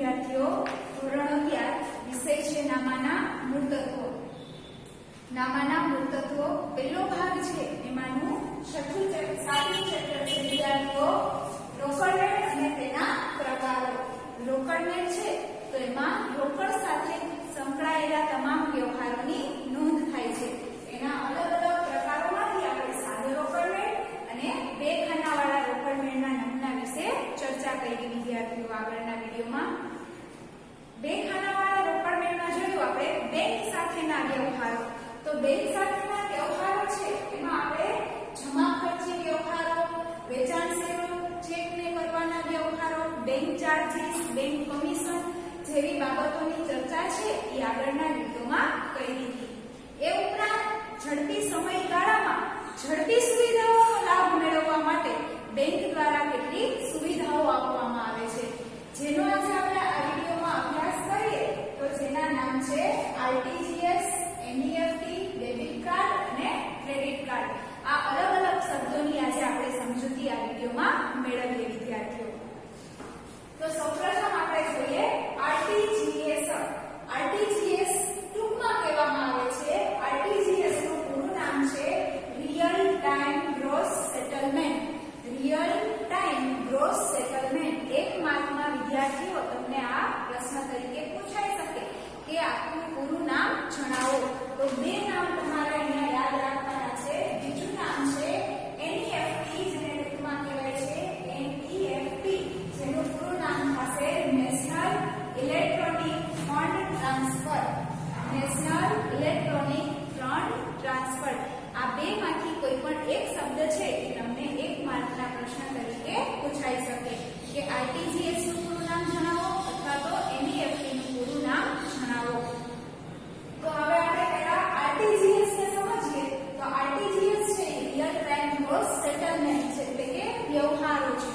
વિદ્યાર્થીઓ ધોરણ 11 વિષય છે નામાના મૂળતત્વો. નામાના મૂળતત્વો પહેલો ભાગ છે એમાંનું સાતમું ચેપ્ટર છે વિદ્યાર્થીઓ રોકડમેળ અને તેના પ્રકારો. રોકડમેળ છે તો એમાં રોકડ સાથે સંકળાયેલા તમામ વ્યવહારોની નોંધ થાય છે. એના અલગ અલગ પ્રકારોમાંથી આપણે સાદો રોકડમેળ અને બે ખાનાવાળા રોકડમેળના નમૂના વિશે ચર્ચા કરી વિદ્યાર્થીઓ આગળના વિડીયોમાં. બે ખાનાવાળા રોકડમેળમાં જોયું આપણે બેંક સાથેના વ્યવહારો. તો બેંક સાથેના વ્યવહારો છે એમાં આપણે જમા ખર્ચી વ્યવહારો, વેચાણ સેવા, ચેકને કરવાના વ્યવહારો, બેંક ચાર્જીસ, બેંક કમિશન જેવી બાબતોની ચર્ચા છે એ આગળના વિડીયોમાં કરી હતી. એ ઉપરાંત ઝડપી સમયગાળામાં ઝડપી સુવિધાઓનો લાભ મેળવવા માટે બેંક દ્વારા કેટલીક સુવિધાઓ આપવામાં આવે છે, જેનો આજે આપણે આ વિડીયોમાં અભ્યાસ કરીએ તો જેના નામ છે આરટીજીએસ, એનઈએફટી, ડેબિટ કાર્ડ અને ક્રેડિટ કાર્ડ. આ અલગ અલગ શબ્દોની આજે આપણે સમજૂતી આ વિડીયોમાં મેળવીએ વિદ્યાર્થીઓ. તો સૌપ્રથમ આપણે જોઈએ આરટીજીએસ. આરટીજીએસ ટૂંકમાં કહેવામાં આવે છે આરટીજીએસ નું પૂરું નામ છે real time gross settlement. Real time gross settlement. એક માર્કમાં વિદ્યાર્થીઓ તમને આ પ્રશ્ન તરીકે પૂછાઈ શકે કે આનું પૂરું નામ જણાવો. તો બે નામ તમારે અહીંયા યાદ રાખવાના છે. બીજું નામ છે એનઈએફટી, જેને ટૂંકમાં કહેવાય છે એનઈએફટી, જેનું પૂરું નામ થશે national electronic fund transfer. National electronic fund transfer. આ બેમાંથી કોઈ પણ એક શબ્દ છે એ તમને એક માર્કના પ્રશ્ન તરીકે પૂછાઈ શકે કે આરટીજીએસ નું પૂરું નામ જણાવો અથવા તો એનઈએફટી નું પૂરું નામ જણાવો. તો હવે આપણે પહેલા આરટીજીએસ ને સમજીએ. તો આરટીજીએસ છે રિયલ ટાઈમ ગ્રોસ સેટલમેન્ટ છે, એટલે કે વ્યવહારો છે.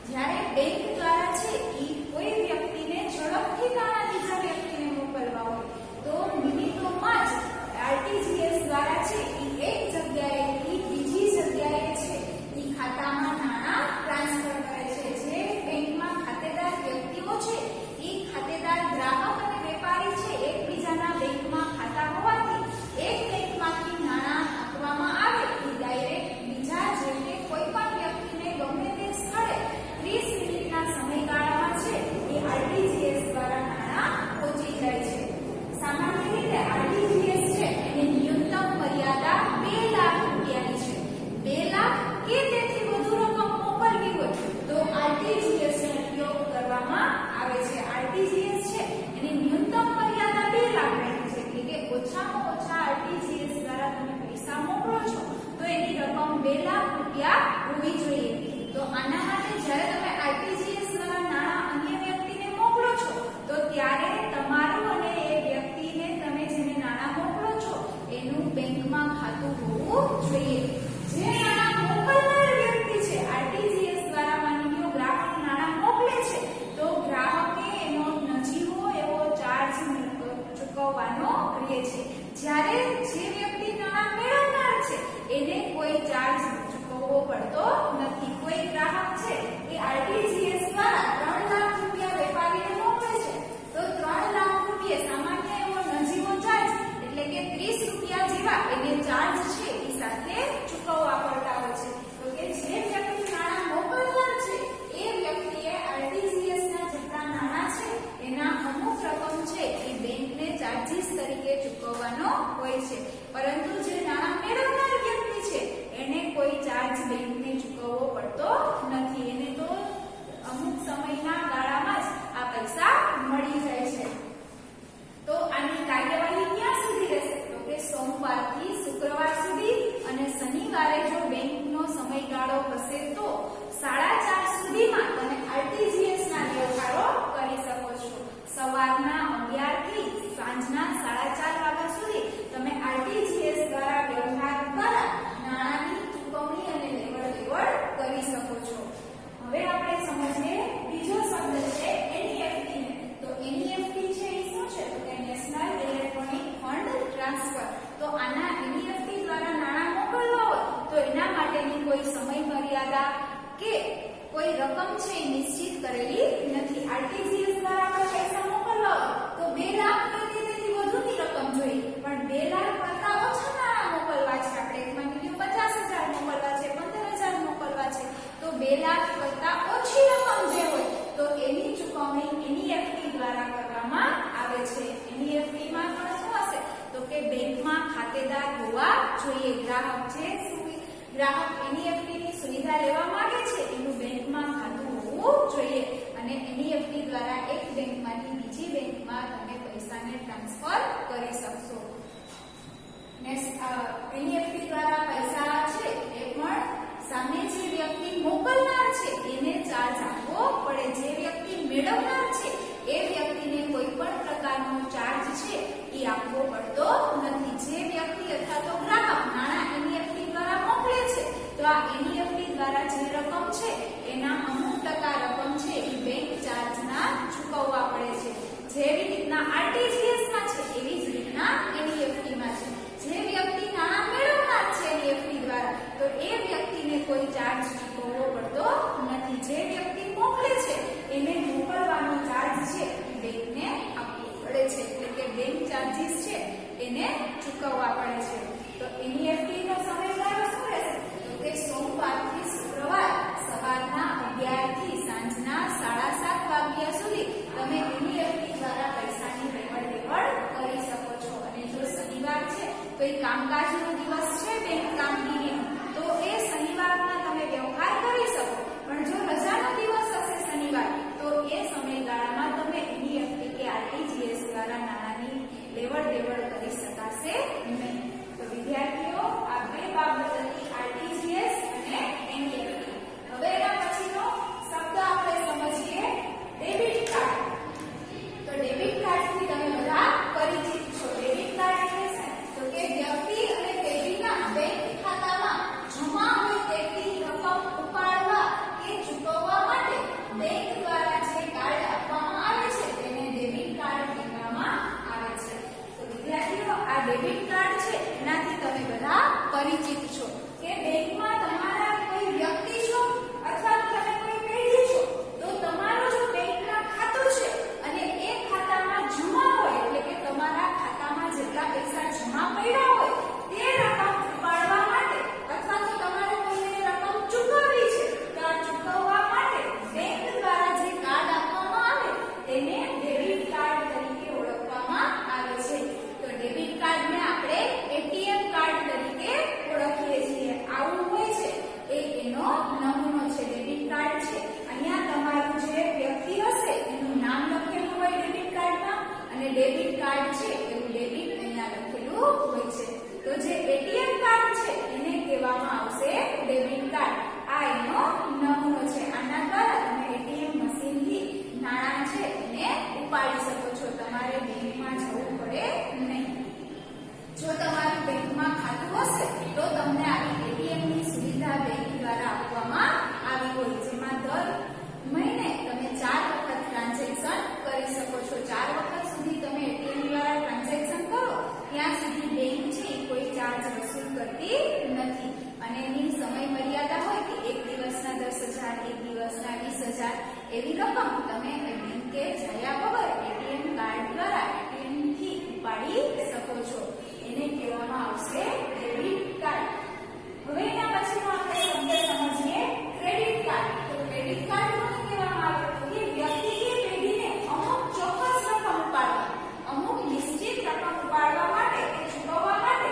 જ્યારે બેંક દ્વારા છે એ કોઈ વ્યક્તિને ઝડપથી નાણાં બીજા વ્યક્તિને મોકલવા હોય તો મિનિટોમાં જ આરટીજીએસ દ્વારા છે એ એક જગ્યાએથી બીજી જગ્યાએ છે એ ખાતામાં નાણાં ટ્રાન્સફર કરે છે. જે બેંકમાં ખાતેદાર વ્યક્તિઓ છે એ ખાતેદાર ગ્રાહક અને વેપારી છે એકબીજાના બેંકમાં ખાતા હોવાથી એક બેંકમાંથી નાણાં આપવામાં આવે એ ડાયરેક્ટ બીજા જે કે કોઈ પણ વ્યક્તિને ગમે તે સ્થળે 30 મિનિટના સમયગાળામાં છે એ આરટીજીએસ દ્વારા નાણાં પહોંચી જાય છે. સામાન્ય રીતે આરટીજીએસ છે એની ન્યૂનતમ મર્યાદા 2 લાખ રૂપિયાની છે. 2 લાખ કે તેથી વધુ રકમ મોકલવી હોય તો આરટીજીએસ નો ઉપયોગ કરવામાં આવે છે. આરટીજીએસ છે એની ન્યૂનતમ મર્યાદા 2 લાખ રહી છે, એટલે કે ઓછામાં ઓછા આરટીજીએસ દ્વારા તમે પૈસા મોકલો છો તો એની રકમ 2 લાખ રૂપિયા હોવી જોઈએ. તો આના માટે જ્યારે તમે આરટીજીએસ દ્વારા નાણાં અન્ય વ્યક્તિને મોકલો છો તો ત્યારે તમારું અને એ વ્યક્તિને તમે જેને નાણાં મોકલો છો એનું બેંકમાં ખાતું હોવું જોઈએ. જે નાણાં મોકલનાર વ્યક્તિ છે આરટીજીએસ દ્વારા માની લો ગ્રાહક નાણાં મોકલે છે તો ગ્રાહકે એનો નજીવો એવો ચાર્જ ચૂકવવાનો રહે છે. જ્યારે જે વ્યક્તિ નાણાં મેળવનાર છે એને કોઈ ચાર્જ ચૂકવવો પડતો નથી. કોઈ ગ્રાહક છે ગ્રાહક એનઈએફટી ની સુવિધા લેવા માંગે છે એનું બેંકમાં ખાતું હોવું જોઈએ અને એનઈએફટી દ્વારા એક બેંકમાંથી બીજી બેંકમાં તમે પૈસાને ટ્રાન્સફર કરી શકશો. એનઈએફટી દ્વારા પૈસા છે એ પણ સામે જે વ્યક્તિ મોકલનાર છે એને ચાર્જ આપવો પડે. જે વ્યક્તિ મેળવનાર છે એ વ્યક્તિને કોઈ પણ પ્રકારનો ચાર્જ છે એ આપવો પડતો નથી. જે વ્યક્તિ અથવા તો ગ્રાહક નાણાં એનઈએફટી દ્વારા મોકલે છે તો આ એનઈએફટી દ્વારા જે રકમ છે એના અમુક ટકા રકમ છે એ બેંક ચાર્જના ચૂકવવા પડે છે. જેવી રીતના આરટીજીએસ માં છે એવી જ રીતના એનઈએફટી માં છે. જે વ્યક્તિ નાણાં મેળવનાર છે એનઈએફટી દ્વારા તો એ વ્યક્તિને કોઈ ચાર્જ ચૂકવવો પડતો નથી. જે વ્યક્તિ મોકલે છે એને મોકલવાનો ચાર્જ છે બેંકને આપવો પડે છે એટલે કે બેંક ચાર્જીસ છે એને ચૂકવવા પડે છે. તો એનઈએફટી નો સમયગાળો શું રહેશે તો કે સોમવારથી શુક્રવાર સવારના 11 થી સાંજના 7:30 વાગ્યા સુધી તમે એનઈએફટી દ્વારા પૈસાની લેવડ દેવડ કરી શકો છો. અને જો શનિવાર છે કોઈ કામકાજનો દિવસ છે બેંક કામગીરીનો તો એ શનિવારના તમે વ્યવહાર કરી શકો. પણ જો રજાનો દિવસ હશે શનિવાર તો એ સમયગાળામાં તમે એનઈએફટી કે આરટીજીએસ દ્વારા નાણાંની લેવડ દેવડ કરી શકાશે નહીં. તો વિદ્યાર્થીઓ આ બે બાબત હતી આરટીજીએસ અને એનઈએફટી. હવે એના પછીનો શબ્દ આપણે સમજીએ ડેબિટ કાર્ડ. તો ડેબિટ કાર્ડથી તમે બધા પરિચિત છો. ડેબિટ કાર્ડ એટલે શું તો કે વ્યક્તિ અને પેઢીના બેંક ખાતામાં જમા હોય તેટલી રકમ ઉપાડવા કે ચૂકવવા માટે બેંક દ્વારા જે કાર્ડ આપવામાં આવે છે તેને ડેબિટ કાર્ડ કહેવામાં આવે છે. તો વિદ્યાર્થીઓ આ ડેબિટ કાર્ડ છે એનાથી તમે બધા પરિચિત છો કે બેંકમાં તમારા કોઈ વ્યક્તિ છો અથવા તમે કોઈ પેઢી છો તો તમારું જો બેંકમાં ખાતું છે અને એ ખાતામાં જમા હોય એટલે કે તમારા ખાતામાં જેટલા પૈસા જમા પડ્યા હોય તે રકમ ઉપાડવા માટે અથવા તો તમારે કોઈને રકમ ચૂકવવી છે તો આ ચૂકવવા માટે બેંક દ્વારા જે કાર્ડ આપવામાં આવે તેને ડેબિટ કાર્ડ તરીકે ઓળખવામાં આવે છે. તો ડેબિટ કાર્ડને આપણે એટીએમ કાર્ડ તરીકે ઓળખીએ છીએ. આવું હોય છે એ એનો નમૂનો છે. ડેબિટ કાર્ડ છે અહીંયા તમારું જે વ્યક્તિ હશે એનું નામ લખેલું હોય ડેબિટ કાર્ડમાં અને ડેબિટ કાર્ડ છે એવું ડેબિટ અહીંયા લખેલું હોય છે. તો જે એટીએમ કાર્ડ છે એને કહેવામાં આવશે ડેબિટ કાર્ડ. આ એનો નમૂનો છે. આના દ્વારા તમે એટીએમ મશીનથી નાણાં છે એને ઉપાડી શકો છો. તમારે બેંકમાં જવું પડે નહીં. જો તમારું બેંકમાં ખાતું હશે તો તમને આવી એટીએમ ની સુવિધા બેંક દ્વારા આપવામાં આવી હોય જેમાં દર મહિને તમે 4 વખત ટ્રાન્ઝેક્શન કરી શકો છો. 4 વખત સુધી તમે એટીએમ દ્વારા ટ્રાન્ઝેક્શન કરો ત્યાં સુધી બેંક છે કોઈ ચાર્જ વસૂલ કરતી નથી અને એની સમય મર્યાદા હોય કે એક દિવસના 10,000 એક દિવસના 20,000 એવી રકમ તમે બેંકે જયા વગર એટીએમ કાર્ડ દ્વારા એટીએમ થી ઉપાડી શકો છો. એને કહેવામાં આવશે ડેબિટ કાર્ડ. હવે એના પછીનો આપણે શબ્દ સમજીએ ક્રેડિટ કાર્ડ. તો ક્રેડિટ કાર્ડ કોને કહેવામાં આવે તો કે વ્યક્તિ કે પેઢીને અમુક ચોક્કસ રકમ ઉપાડવા અમુક નિશ્ચિત રકમ ઉપાડવા માટે કે ચૂકવવા માટે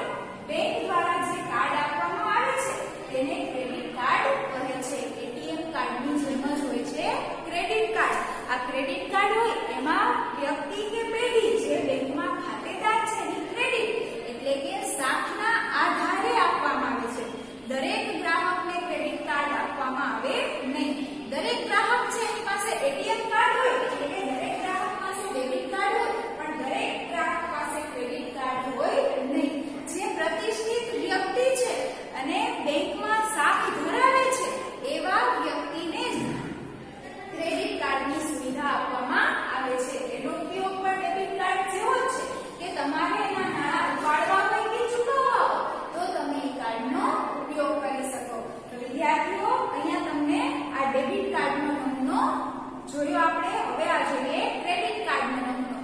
બેંક દ્વારા જે કાર્ડ આપવામાં આવે છે તેને ક્રેડિટ કાર્ડ કહે છે. એટીએમ કાર્ડની જેમ જ હોય છે ક્રેડિટ કાર્ડ. આ ક્રેડિટ કાર્ડ હોય એમાં વ્યક્તિ કે પેઢી જે બેંકમાં ખાતેદાર છે એની ક્રેડિટ એટલે કે સાખના આધારે આપવામાં આવે છે. દરેક ગ્રાહકને ક્રેડિટ કાર્ડ આપવામાં આવે નહીં. દરેક ગ્રાહક છે એની પાસે એટીએમ કાર્ડ હોય એટલે કે દરેક ગ્રાહક પાસે ડેબિટ કાર્ડ હોય પણ દરેક ગ્રાહક પાસે ક્રેડિટ કાર્ડ હોય નહીં. જે પ્રતિષ્ઠિત વ્યક્તિ છે અને બેંકમાં સાખ ધરાવે છે એવા વ્યક્તિને જ ક્રેડિટ કાર્ડની સુવિધા આપવામાં આવે છે. એનો ઉપયોગ પણ ડેબિટ કાર્ડ જેવો જ છે કે તમારે એના નાણાં ઉપાડવા હોય કે ચૂકવવા હોય તો તમે એ કાર્ડનો ઉપયોગ કરી શકો. તો વિદ્યાર્થીઓ અહીંયા તમને આ ડેબિટ કાર્ડનો નમૂનો જોયો આપણે. હવે આ જોઈએ ક્રેડિટ કાર્ડનો નમૂનો.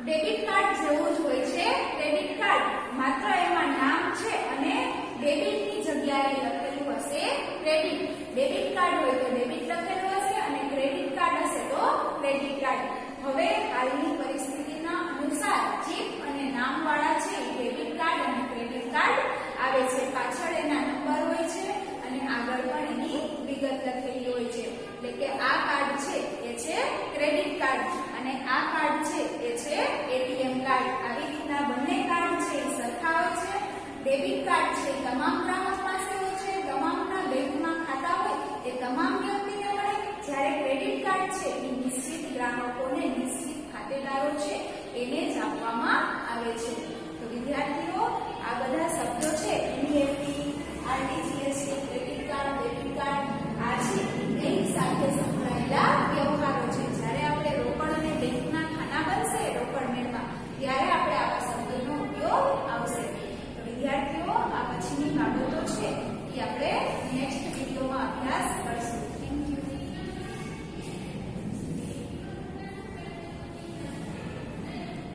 ડેબિટ કાર્ડ જેવું જ હોય છે ક્રેડિટ કાર્ડ, માત્ર એમાં નામ છે અને ડેબિટની જગ્યાએ લખેલું હશે ક્રેડિટ. ડેબિટ કાર્ડ હોય તો ડેબિટ લખેલું હશે અને ક્રેડિટ કાર્ડ હશે તો ક્રેડિટ કાર્ડ. હવે હાલની પરિસ્થિતિના અનુસાર ચિપ અને નામવાળા છે ડેબિટ કાર્ડ અને ક્રેડિટ કાર્ડ આવે છે. પાછળ એના નંબર હોય છે તમામને